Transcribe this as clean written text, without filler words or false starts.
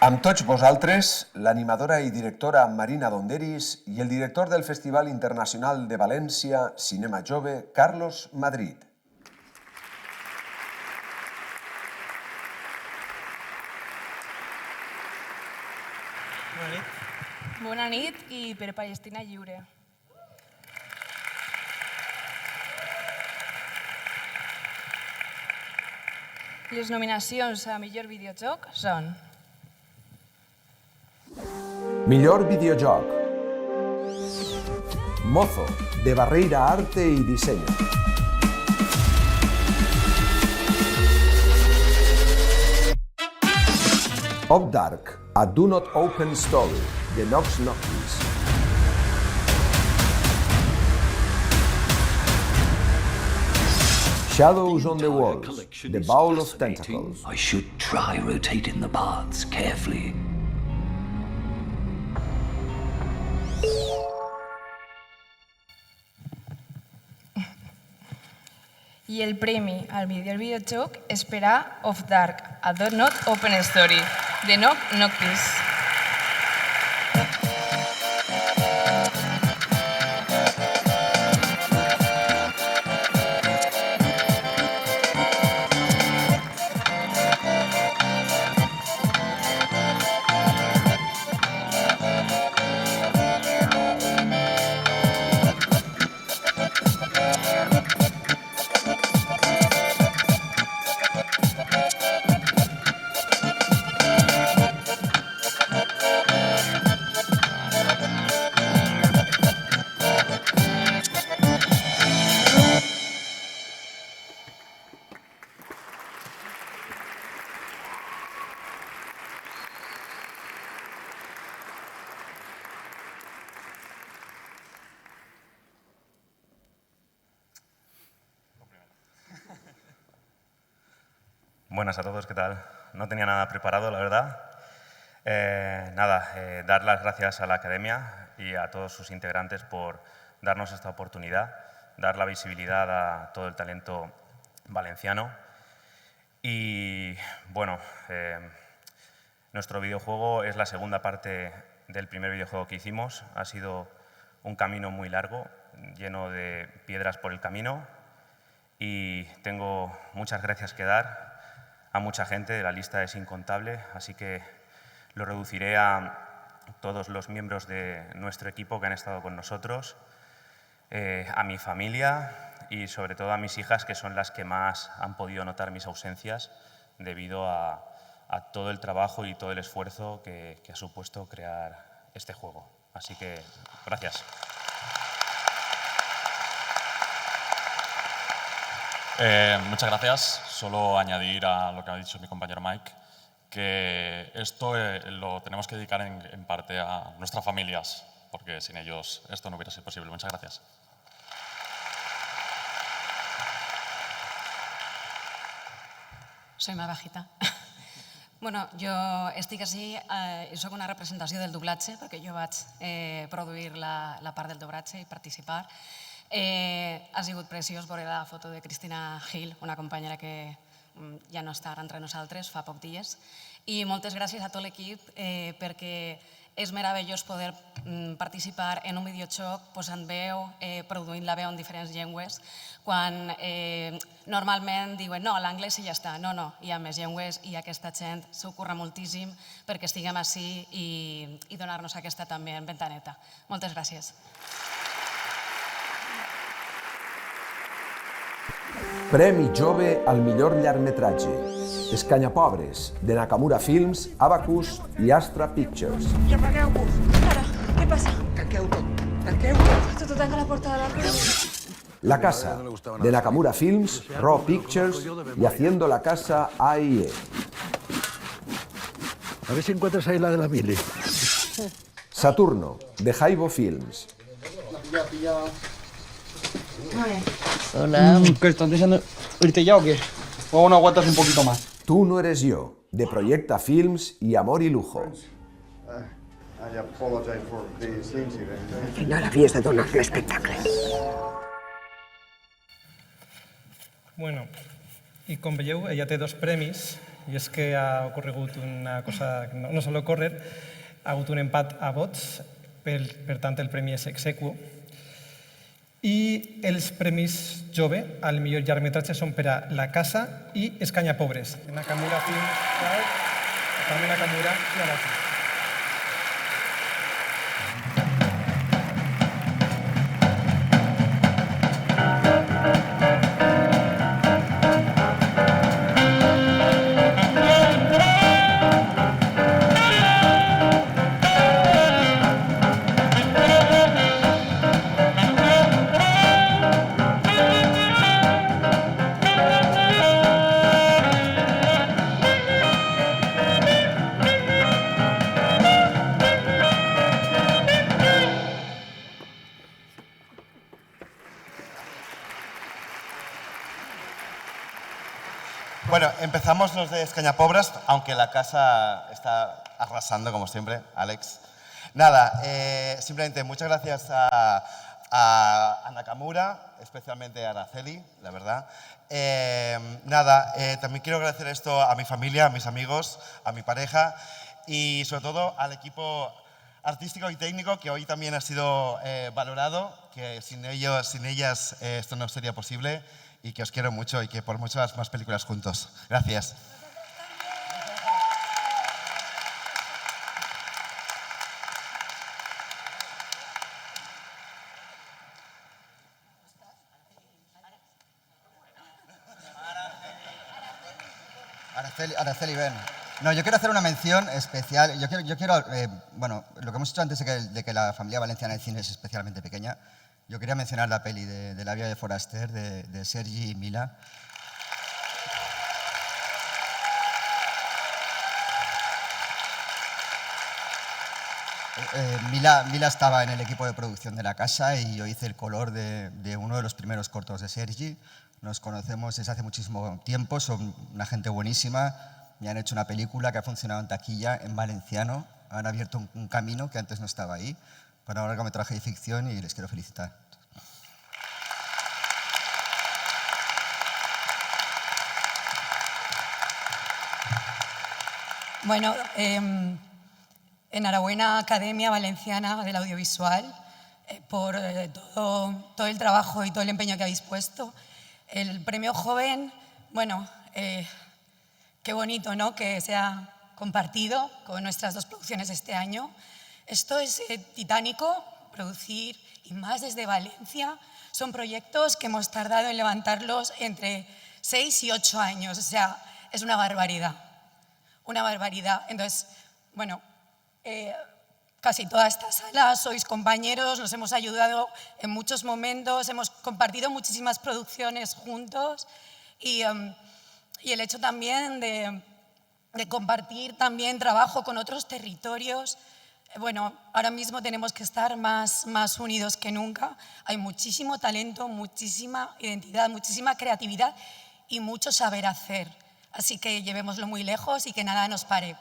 Amb tots vosaltres, l'animadora i directora Marina Donderis i el director del Festival Internacional de València Cinema Jove, Carlos Madrid. Bona nit. Bona nit i per Palestina lliure. Les nominacions a millor videojoc són... Millor videojoc. Mozo, de Barreira Arte y Diseño. Dark, a Do Not Open Story, de Nox Noctis. Shadows on the Walls, The Bowl of Tentacles. I should try rotating the parts carefully. I el premi al millor videojoc és per a Of Dark, a Do Not Open Story, de Nox Noctis. Buenas a todos, ¿qué tal? No tenía nada preparado, la verdad. Dar las gracias a la Academia y a todos sus integrantes por darnos esta oportunidad, dar la visibilidad a todo el talento valenciano. Y bueno, nuestro videojuego es la segunda parte del primer videojuego que hicimos. Ha sido un camino muy largo, lleno de piedras por el camino, y tengo muchas gracias que dar a mucha gente, la lista es incontable, así que lo reduciré a todos los miembros de nuestro equipo que han estado con nosotros, a mi familia y sobre todo a mis hijas, que son las que más han podido notar mis ausencias debido a todo el trabajo y todo el esfuerzo que ha supuesto crear este juego. Así que, gracias. Muchas gracias. Solo añadir a lo que ha dicho mi compañero Mike, que esto lo tenemos que dedicar en parte a nuestras familias, porque sin ellos esto no hubiera sido posible. Muchas gracias. Soy más bajita. Bueno, jo estic així, soc una representació del doblatge, perquè jo vaig produir la part del doblatge i participar. Ha sigut preciós veure la foto de Cristina Gil, una companyera que ja no està entre nosaltres fa pocs dies. I moltes gràcies a tot l'equip perquè és meravellós poder participar en un videojoc posant veu, produint la veu en diferents llengües, quan normalment diuen no, l'anglès i ja està. No, no, hi ha més llengües i aquesta gent s'ho curra moltíssim perquè estiguem així i donar-nos aquesta també ventaneta. Moltes gràcies. Premi Jove al millor llargmetratge. Escanyapobres, de Nakamura Films, Abacus i Astra Pictures. I apagueu-vos! Ara, què passa? Tanqueu tot, tanqueu! Tu tanca la porta de l'arbre. La Casa, de Nakamura Films, Raw Pictures y Haciendo la Casa AIE. A ver si encuentras ahí la de la mili. Saturno, de Jaibo Films. Hola. ¿Qué estás deseando irte ya o qué? ¿O aún aguantas un poquito más? Tú no eres yo, de Proyecta Films y Amor y Lujo. Al final havies de donar l'espectacle. Bueno, i com veieu, ella té 2 premis I és que ha ocorregut una cosa que no sol ocórrer, ha hagut un empat a vots, per tant el premi és ex aequo. I els premis Jove al millor llargmetratge són per a La Casa i Escanyapobres. Nakamura Film Crowd, també Nakamura i Araki. Bueno, empezamos los de Escanyapobres, aunque La Casa está arrasando, como siempre, Alex. Nada, simplemente muchas gracias a Nakamura, especialmente a Araceli, la verdad. También quiero agradecer esto a mi familia, a mis amigos, a mi pareja y sobre todo al equipo artístico y técnico que hoy también ha sido valorado, que sin ellos, sin ellas esto no sería posible. Y que os quiero mucho y que por muchas más películas juntos. Gracias. Araceli, ven. No, yo quiero hacer una mención especial. Yo quiero bueno, lo que hemos hecho antes de que la familia valenciana de cine es especialmente pequeña, yo quería mencionar la peli de La Vía de Foraster, de Sergi y Mila. Mila estaba en el equipo de producción de La Casa y yo hice el color de uno de los primeros cortos de Sergi. Nos conocemos desde hace muchísimo tiempo, son una gente buenísima. Me han hecho una película que ha funcionado en taquilla en valenciano. Han abierto un camino que antes no estaba ahí para un largometraje de ficción y les quiero felicitar. Bueno, enhorabuena Academia Valenciana del Audiovisual por todo el trabajo y todo el empeño que habéis puesto. El premio Joven, bueno, qué bonito, ¿no?, que se ha compartido con nuestras dos producciones este año. Esto es titánico, producir, y más desde Valencia. Son proyectos que hemos tardado en levantarlos entre 6 y 8 años, o sea, es una barbaridad. Una barbaridad. Entonces, bueno, casi toda esta sala sois compañeros, nos hemos ayudado en muchos momentos, hemos compartido muchísimas producciones juntos y el hecho también de compartir también trabajo con otros territorios. Bueno, ahora mismo tenemos que estar más unidos que nunca. Hay muchísimo talento, muchísima identidad, muchísima creatividad y mucho saber hacer. Así que llevémoslo muy lejos y que nada nos pare.